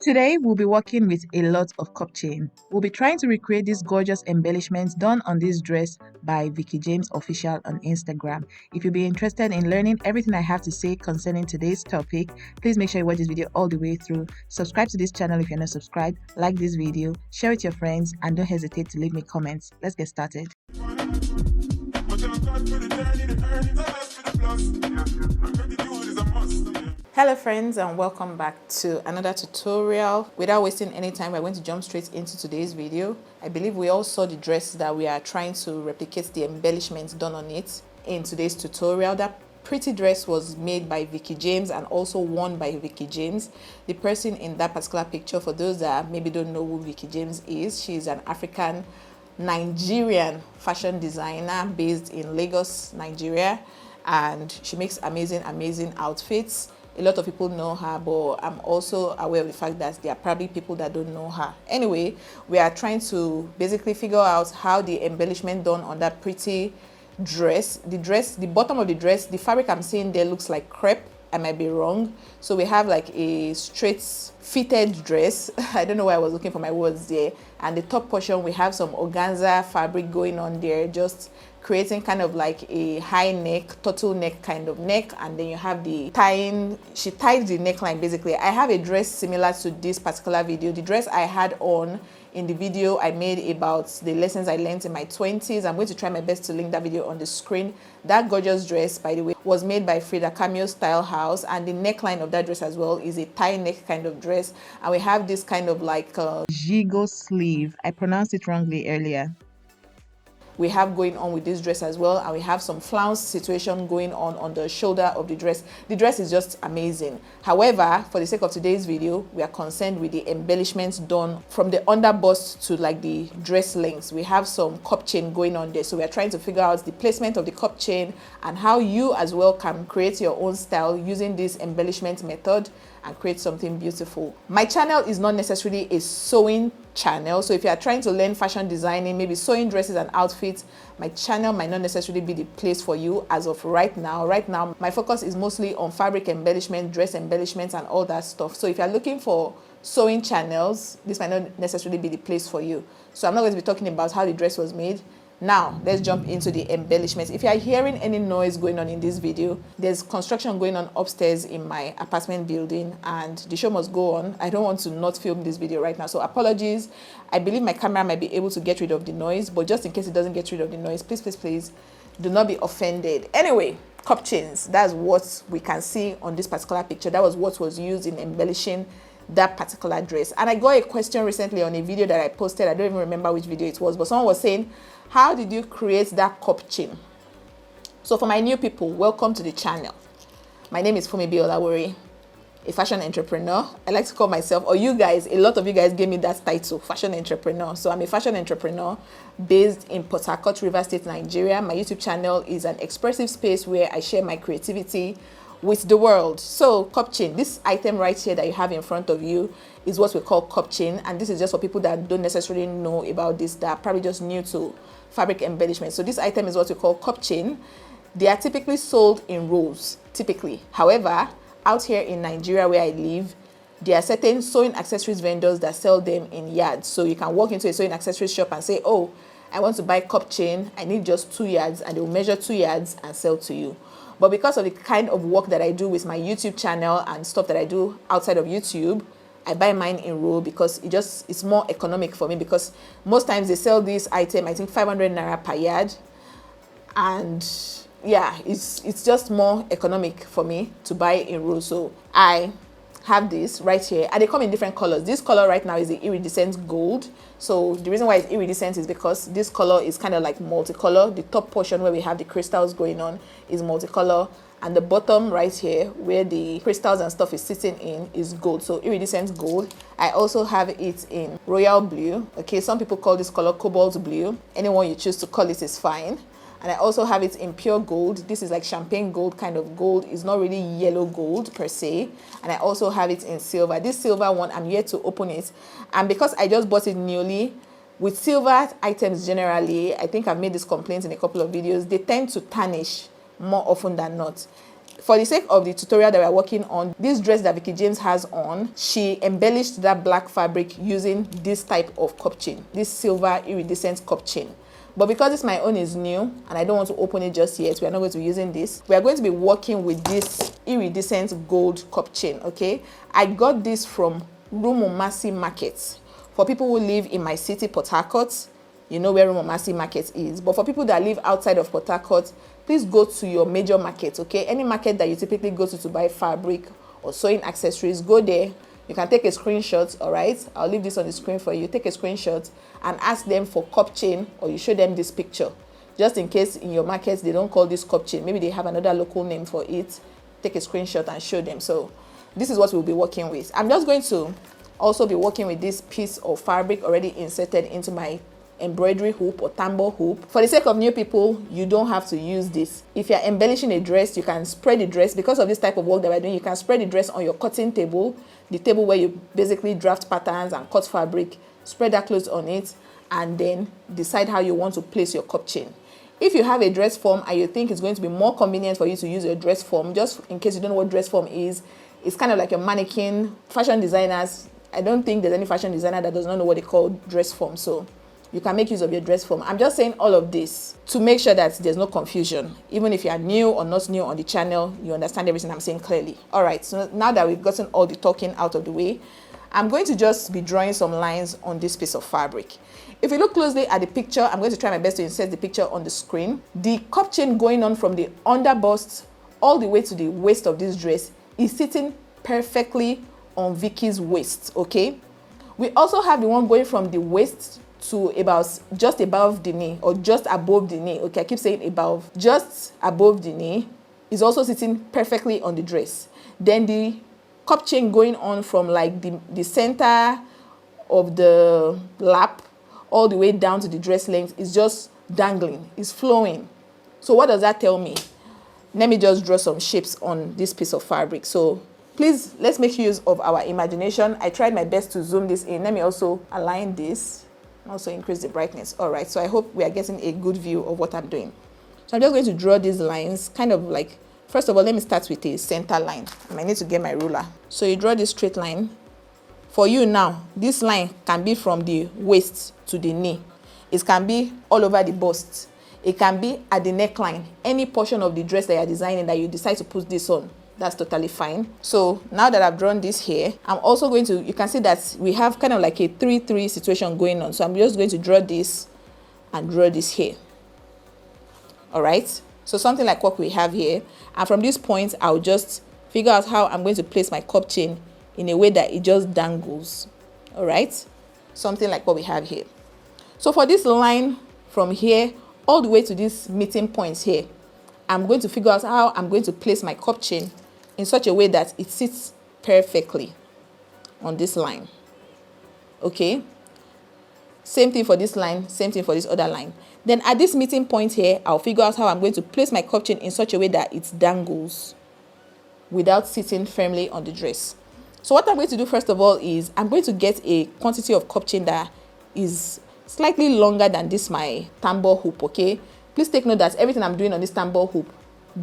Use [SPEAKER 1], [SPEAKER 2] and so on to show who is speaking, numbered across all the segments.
[SPEAKER 1] Today, we'll be working with a lot of Cupchain. We'll be trying to recreate these gorgeous embellishments done on this dress by Vicky James Official on Instagram. If you'll be interested in learning everything I have to say concerning today's topic, please make sure you watch this video all the way through. Subscribe to this channel if you're not subscribed, like this video, share it with your friends, and don't hesitate to leave me comments. Let's get started. Hello friends, and welcome back to another tutorial. Without wasting any time, we're going to jump straight into today's video. I believe we all saw the dress that we are trying to replicate the embellishments done on it in today's tutorial. That pretty dress was made by Vicky James and also worn by Vicky James. The person in that particular picture, for those that maybe don't know who Vicky James is, she's an African Nigerian fashion designer based in Lagos, Nigeria, and she makes amazing outfits. A lot of people know her, but I'm also aware of the fact that there are probably people that don't know her. Anyway, we are trying to basically figure out how the embellishment done on that pretty dress. The bottom of the dress, the fabric I'm seeing there looks like crepe. I might be wrong. So we have like a straight fitted dress. I don't know why I was looking for my words there. And the top portion, we have some organza fabric going on there, just creating kind of like a high neck, turtleneck kind of neck. And then you have the tying, she tied the neckline basically. I have a dress similar to this particular video. The dress I had on in the video I made about the lessons I learned in my 20s. I'm going to try my best to link that video on the screen. That gorgeous dress, by the way, was made by Frida Cameo Style House, and the neckline of that dress as well is a tie neck kind of dress. And we have this kind of like gigot sleeve. I pronounced it wrongly earlier. We have going on with this dress as well, and we have some flounce situation going on the shoulder of the dress. The dress is just amazing. However, for the sake of today's video, we are concerned with the embellishments done from the underbust to like the dress lengths. We have some cup chain going on there, so we are trying to figure out the placement of the cup chain and how you as well can create your own style using this embellishment method and create something beautiful. My channel is not necessarily a sewing channel, so if you are trying to learn fashion designing, maybe sewing dresses and outfits, my channel might not necessarily be the place for you as of right now. Right now, my focus is mostly on fabric embellishment, dress embellishments, and all that stuff. So if you're looking for sewing channels, this might not necessarily be the place for you. So I'm not going to be talking about how the dress was made. Now, let's jump into the embellishments. If you are hearing any noise going on in this video, there's construction going on upstairs in my apartment building, and the show must go on. I don't want to not film this video right now, so apologies. I believe my camera might be able to get rid of the noise, but just in case it doesn't get rid of the noise, please do not be offended. Anyway, cup chains, that's what we can see on this particular picture. That was what was used in embellishing that particular dress. And I got a question recently on a video that I posted. I don't even remember which video it was, but someone was saying, how did you create that cup chain? So for my new people, welcome to the channel. My name is Funmibi Olawore, a fashion entrepreneur. I like to call myself, or you guys, a lot of you guys gave me that title, fashion entrepreneur. So I'm a fashion entrepreneur based in Port Harcourt, Rivers State, Nigeria. My YouTube channel is an expressive space where I share my creativity with the world. So cup chain, this item right here that you have in front of you is what we call cup chain, and this is just for people that don't necessarily know about this, that are probably just new to fabric embellishment. So this item is what we call cup chain. They are typically sold in rolls, typically. However, out here in Nigeria where I live, there are certain sewing accessories vendors that sell them in yards. So you can walk into a sewing accessories shop and say, oh, I want to buy cup chain, I need just 2 yards, and they'll measure 2 yards and sell to you. But because of the kind of work that I do with my YouTube channel and stuff that I do outside of YouTube, I buy mine in roll because it's more economic for me, because most times they sell this item, I think 500 naira per yard. And yeah, it's just more economic for me to buy in roll. So I have this right here, and they come in different colors. This color right now is the iridescent gold. So the reason why it's iridescent is because this color is kind of like multicolor. The top portion where we have the crystals going on is multicolor, and the bottom right here where the crystals and stuff is sitting in is gold. So iridescent gold. I also have it in royal blue. Okay, some people call this color cobalt blue. Anyone you choose to call it is fine. And I also have it in pure gold. This is like champagne gold kind of gold. It's not really yellow gold per se. And I also have it in silver. This silver one, I'm yet to open it. And because I just bought it newly, with silver items generally, I think I've made this complaint in a couple of videos, they tend to tarnish more often than not. For the sake of the tutorial that we're working on, this dress that Vicky James has on, she embellished that black fabric using this type of cup chain, this silver iridescent cup chain. But because this my own is new and I don't want to open it just yet, we are not going to be using this. We are going to be working with this iridescent gold cup chain, okay? I got this from Rumomasi Market. For people who live in my city, Port Harcourt, you know where Rumomasi Market is. But for people that live outside of Port Harcourt, please go to your major market, okay? Any market that you typically go to buy fabric or sewing accessories, go there. You can take a screenshot, all right? I'll leave this on the screen for you. Take a screenshot and ask them for cup chain, or you show them this picture. Just in case in your markets they don't call this cup chain. Maybe they have another local name for it. Take a screenshot and show them. So this is what we'll be working with. I'm just going to also be working with this piece of fabric already inserted into my embroidery hoop or tambour hoop. For the sake of new people, you don't have to use this. If you're embellishing a dress, you can spread the dress. Because of this type of work that we're doing, you can spread the dress on your cutting table, the table where you basically draft patterns and cut fabric. Spread that clothes on it and then decide how you want to place your cup chain. If you have a dress form and you think it's going to be more convenient for you to use your dress form, just in case you don't know what dress form is, it's kind of like a mannequin. Fashion designers, I don't think there's any fashion designer that does not know what they call dress form. So you can make use of your dress form. I'm just saying all of this to make sure that there's no confusion. Even if you are new or not new on the channel, you understand everything I'm saying clearly. All right, so now that we've gotten all the talking out of the way, I'm going to just be drawing some lines on this piece of fabric. If you look closely at the picture, I'm going to try my best to insert the picture on the screen. The cup chain going on from the under bust all the way to the waist of this dress is sitting perfectly on Vicky's waist, okay? We also have the one going from the waist to about just above the knee or just above the knee. Okay, I keep saying above. Just above the knee is also sitting perfectly on the dress. Then the cup chain going on from like the center of the lap all the way down to the dress length is just dangling, is flowing. So what does that tell me? Let me just draw some shapes on this piece of fabric. So please, let's make use of our imagination. I tried my best to zoom this in. Let me also align this, also increase the brightness. All right, so I hope we are getting a good view of what I'm doing. So I'm just going to draw these lines, kind of like, first of all, let me start with a center line. I might need to get my ruler. So you draw this straight line. For you now, this line can be from the waist to the knee. It can be all over the bust. It can be at the neckline. Any portion of the dress that you're designing that you decide to put this on, that's totally fine. So now that I've drawn this here, I'm also going to, you can see that we have kind of like a 3-3 situation going on. So I'm just going to draw this and draw this here. All right. So something like what we have here. And from this point, I'll just figure out how I'm going to place my cup chain in a way that it just dangles. All right. Something like what we have here. So for this line from here all the way to these meeting points here, I'm going to figure out how I'm going to place my cup chain in such a way that it sits perfectly on this line. Okay. Same thing for this line, same thing for this other line. Then at this meeting point here, I'll figure out how I'm going to place my cup chain in such a way that it dangles without sitting firmly on the dress. So what I'm going to do first of all is I'm going to get a quantity of cup chain that is slightly longer than this my tambour hoop, okay? Please take note that everything I'm doing on this tambour hoop,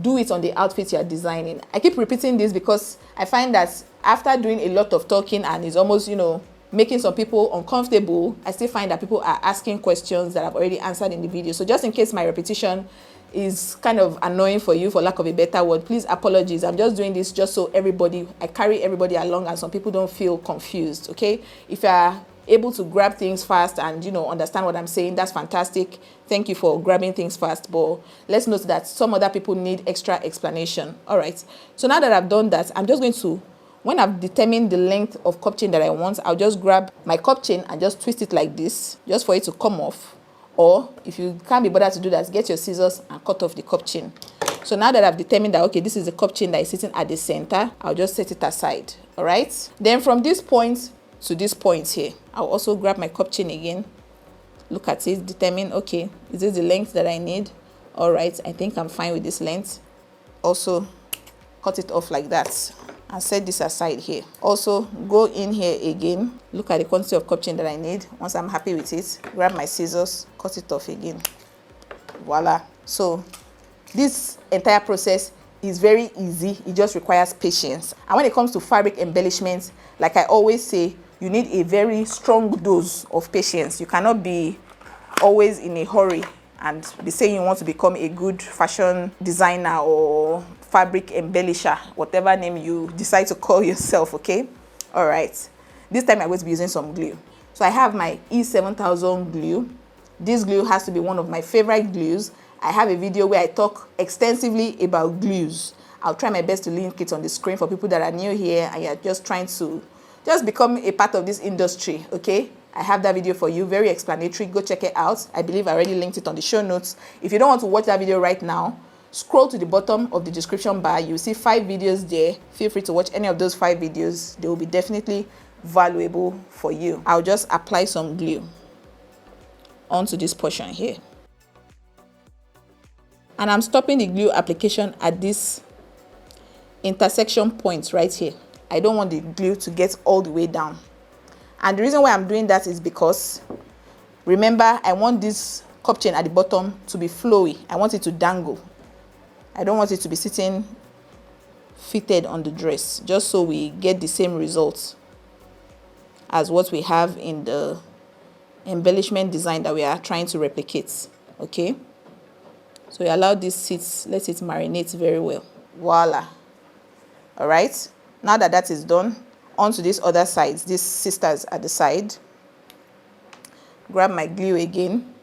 [SPEAKER 1] do it on the outfit you're designing. I keep repeating this because I find that after doing a lot of talking and it's almost, you know, making some people uncomfortable, I still find that people are asking questions that I've already answered in the video. So just in case my repetition is kind of annoying for you, for lack of a better word, please apologies. I'm just doing this just so I carry everybody along and some people don't feel confused, okay? If you are able to grab things fast and, you know, understand what I'm saying, that's fantastic. Thank you for grabbing things fast, but let's note that some other people need extra explanation. All right, so now that I've done that, I'm just going to, when I've determined the length of cup chain that I want, I'll just grab my cup chain and just twist it like this, just for it to come off. Or if you can't be bothered to do that, get your scissors and cut off the cup chain. So now that I've determined that, okay, this is the cup chain that is sitting at the center, I'll just set it aside. All right, then from this point to this point here, I'll also grab my cup chain again, look at it, determine, okay, is this the length that I need? All right, I think I'm fine with this length. Also cut it off like that and set this aside here. Also go in here again, look at the quantity of cup chain that I need. Once I'm happy with it, grab my scissors, cut it off again. Voila. So this entire process is very easy. It just requires patience. And when it comes to fabric embellishment, like I always say, you need a very strong dose of patience. You cannot be always in a hurry and be saying you want to become a good fashion designer or fabric embellisher, whatever name you decide to call yourself, okay? All right. This time I'm going to be using some glue. So I have my E7000 glue. This glue has to be one of my favorite glues. I have a video where I talk extensively about glues. I'll try my best to link it on the screen for people that are new here and you're just trying to just become a part of this industry, okay? I have that video for you, very explanatory. Go check it out. I believe I already linked it on the show notes. If you don't want to watch that video right now, scroll to the bottom of the description bar. You'll see 5 videos there. Feel free to watch any of those 5 videos. They will be definitely valuable for you. I'll just apply some glue onto this portion here. And I'm stopping the glue application at this intersection point right here. I don't want the glue to get all the way down. And the reason why I'm doing that is because, remember, I want this cup chain at the bottom to be flowy. I want it to dangle. I don't want it to be sitting fitted on the dress, just so we get the same results as what we have in the embellishment design that we are trying to replicate, okay? So you allow this sit, let it marinate very well. Voila. All right. Now that that is done, onto these other sides, these sisters at the side. Grab my glue again.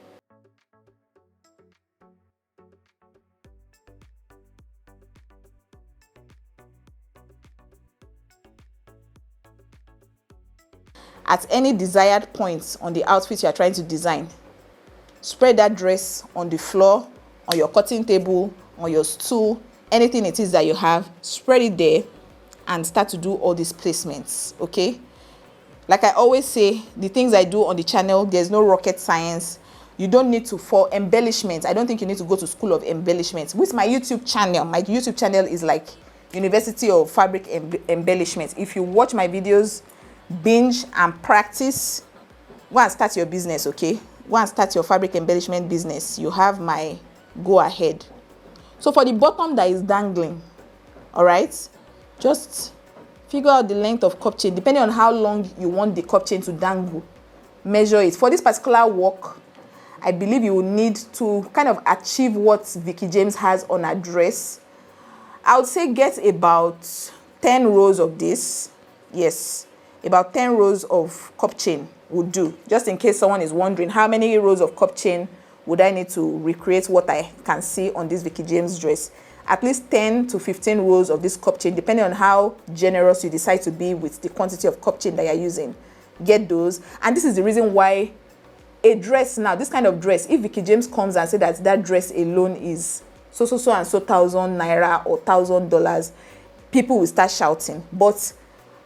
[SPEAKER 1] At any desired point on the outfit you are trying to design, spread that dress on the floor, on your cutting table, on your stool, anything it is that you have, spread it there and start to do all these placements, okay? Like I always say, the things I do on the channel, there's no rocket science. You don't need to, for embellishment, I don't think you need to go to school of embellishment. With my YouTube channel is like University of Fabric Embellishment. If you watch my videos, binge and practice, go and start your business, okay? Go and start your fabric embellishment business. You have my go ahead. So for the bottom that is dangling, all right, just figure out the length of cup chain depending on how long you want the cup chain to dangle. Measure it. For this particular work, I believe you will need to kind of achieve what Vicky James has on her dress. I would say get about 10 rows of this. Yes, about 10 rows of cup chain would do. Just in case someone is wondering how many rows of cup chain would I need to recreate what I can see on this Vicky James dress. At least 10 to 15 rows of this cup chain, depending on how generous you decide to be with the quantity of cup chain that you're using. Get those. And this is the reason why a dress now, this kind of dress, if Vicky James comes and say that that dress alone is so and so thousand naira or $1,000, people will start shouting. But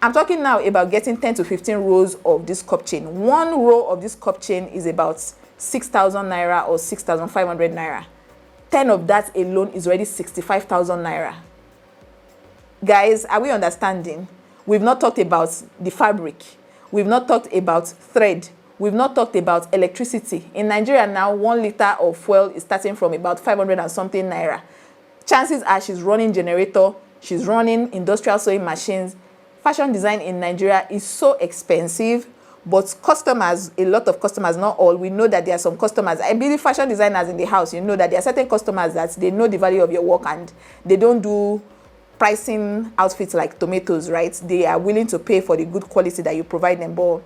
[SPEAKER 1] I'm talking now about getting 10 to 15 rows of this cup chain. One row of this cup chain is about 6,000 naira or 6,500 naira. 10 of that alone is already 65,000 naira. Guys, are we understanding? We've not talked about the fabric. We've not talked about thread. We've not talked about electricity. In Nigeria now, 1 liter of fuel is starting from about 500 and something naira. Chances are she's running generator, she's running industrial sewing machines. Fashion design in Nigeria is so expensive. But customers, a lot of customers, not all, we know that there are some customers. I believe fashion designers in the house, you know that there are certain customers that they know the value of your work and they don't do pricing outfits like tomatoes, right? They are willing to pay for the good quality that you provide them. But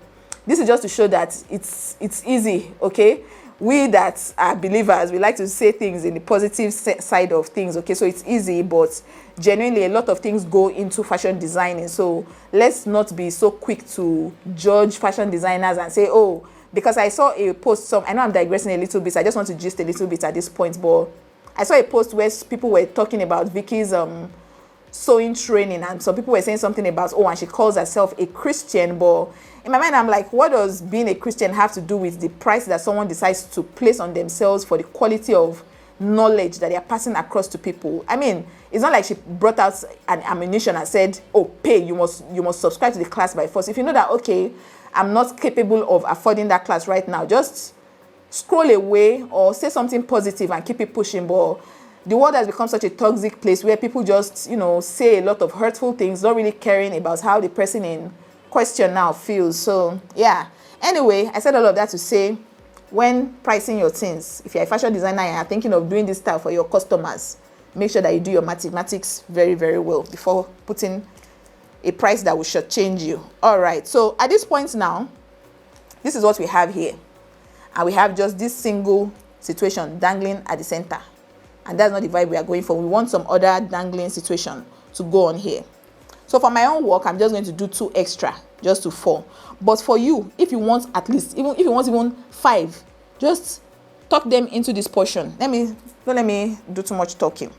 [SPEAKER 1] this is just to show that it's easy, okay? We that are believers, we like to say things in the positive side of things, okay? So it's easy, but genuinely a lot of things go into fashion designing. So let's not be so quick to judge fashion designers and say, oh, because I saw a post, I know I'm digressing a little bit, I just want to gist a little bit at this point, but I saw a post where people were talking about Vicky's sewing training, and some people were saying something about, oh, and she calls herself a Christian. But in my mind, I'm like, what does being a Christian have to do with the price that someone decides to place on themselves for the quality of knowledge that they are passing across to people? I mean, it's not like she brought out an ammunition and said, oh, pay, you must subscribe to the class by force. If you know that, okay, I'm not capable of affording that class right now, just scroll away or say something positive and keep it pushing. But the world has become such a toxic place where people just, you know, say a lot of hurtful things, not really caring about how the person in question now feels. So yeah, anyway, I said all of that to say, when pricing your things, if you're a fashion designer and you're thinking of doing this style for your customers, make sure that you do your mathematics very, very well before putting a price that will shortchange you. All right, so at this point now, this is what we have here. And we have just this single situation dangling at the center. And that's not the vibe we are going for. We want some other dangling situation to go on here. So for my own work, I'm just going to do 2 extra, just to 4. But for you, if you want at least, even if you want even 5, just tuck them into this portion. Don't let me do too much talking.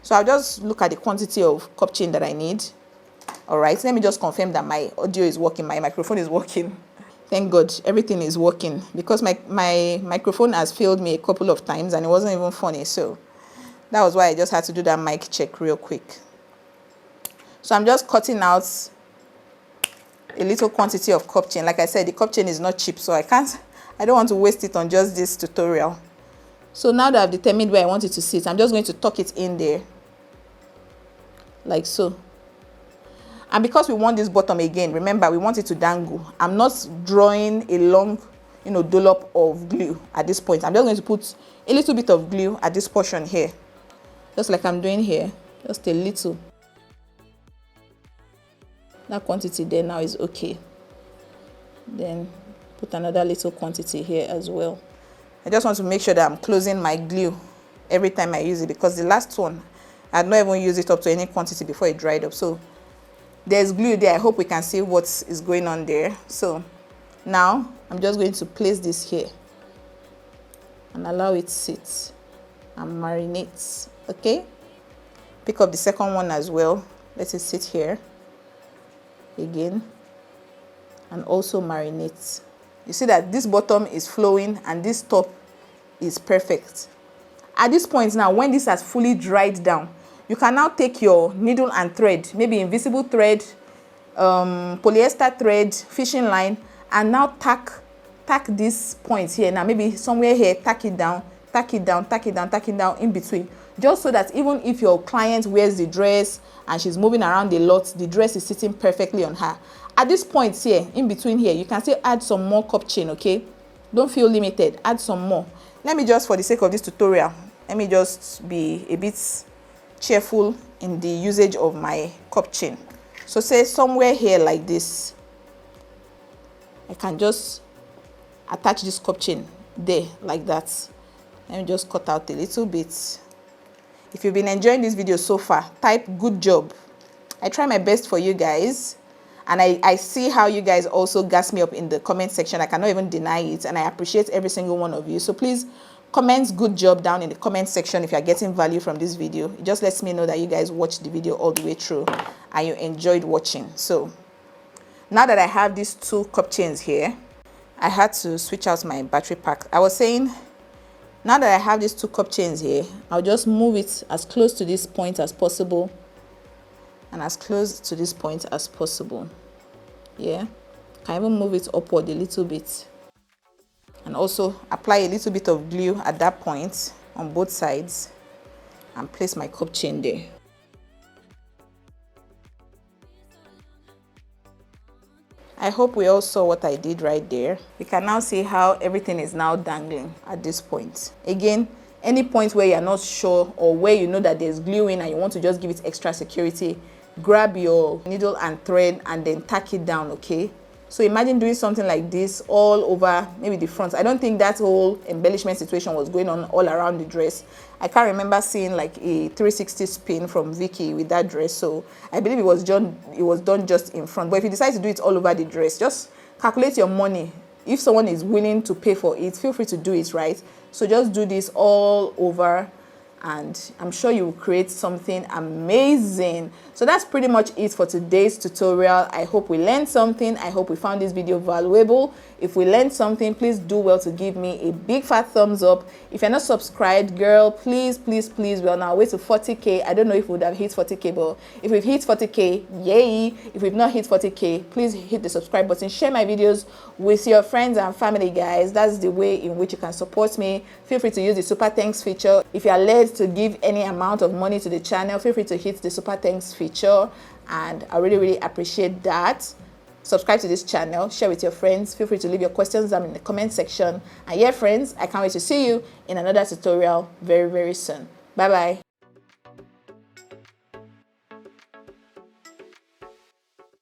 [SPEAKER 1] So I'll just look at the quantity of Cupchain that I need. All right, let me just confirm that my audio is working, my microphone is working. Thank God, everything is working, because my microphone has failed me a couple of times and it wasn't even funny. So that was why I just had to do that mic check real quick. So I'm just cutting out a little quantity of Cupchain. Like I said, the Cupchain is not cheap, so I don't want to waste it on just this tutorial. So now that I've determined where I want it to sit, I'm just going to tuck it in there, like so. And because we want this bottom again, remember, we want it to dangle. I'm not drawing a long, you know, dollop of glue at this point. I'm just going to put a little bit of glue at this portion here, just like I'm doing here, just a little. That quantity there now is okay. Then put another little quantity here as well. I just want to make sure that I'm closing my glue every time I use it, because the last one, I had not even used it up to any quantity before it dried up. So there's glue there. I hope we can see what is going on there. So now I'm just going to place this here and allow it sit and marinate. Okay, pick up the second one as well. Let it sit here again and also marinate. You see that this bottom is flowing and this top is perfect. At this point now, when this has fully dried down, you can now take your needle and thread, maybe invisible thread, polyester thread, fishing line, and now tack this point here. Now maybe somewhere here, tack it down, tack it down, tack it down, tack it down in between, just so that even if your client wears the dress and she's moving around a lot, the dress is sitting perfectly on her. At this point here, in between here, you can still add some more Cupchain, okay? Don't feel limited, add some more. Let me just, for the sake of this tutorial, let me just be a bit cheerful in the usage of my Cupchain. So say somewhere here like this, I can just attach this Cupchain there like that. Let me just cut out a little bit. If you've been enjoying this video so far, type good job. I try my best for you guys, and I see how you guys also gas me up in the comment section. I cannot even deny it, and I appreciate every single one of you. So please comment good job down in the comment section if you're getting value from this video. It just lets me know that you guys watched the video all the way through and you enjoyed watching. So now that I have these 2 Cupchains here, I had to switch out my battery pack. I was saying, now that I have these 2 Cupchains here, I'll just move it as close to this point as possible and as close to this point as possible. Yeah, I can even move it upward a little bit. And also apply a little bit of glue at that point on both sides and place my Cupchain there. I hope we all saw what I did right there. You can now see how everything is now dangling at this point. Again, any point where you're not sure or where you know that there's glue in and you want to just give it extra security, grab your needle and thread and then tack it down, okay? So imagine doing something like this all over maybe the front. I don't think that whole embellishment situation was going on all around the dress. I can't remember seeing like a 360 spin from Vicky with that dress. So I believe it was done just in front. But if you decide to do it all over the dress, just calculate your money. If someone is willing to pay for it, feel free to do it, right? So just do this all over, and I'm sure you will create something amazing. So that's pretty much it for today's tutorial. I hope we learned something. I hope we found this video valuable. If we learned something, please do well to give me a big fat thumbs up. If you're not subscribed, girl, please, please, please, we're on our way to 40K. I don't know if we would have hit 40K, but if we've hit 40K, yay. If we've not hit 40K, please hit the subscribe button. Share my videos with your friends and family, guys. That's the way in which you can support me. Feel free to use the super thanks feature. If you are led always, to give any amount of money to the channel, feel free to hit the super thanks feature, and I really appreciate that. Subscribe to this channel, share with your friends, feel free to leave your questions down in the comment section. And yeah, friends, I can't wait to see you in another tutorial very soon. Bye bye.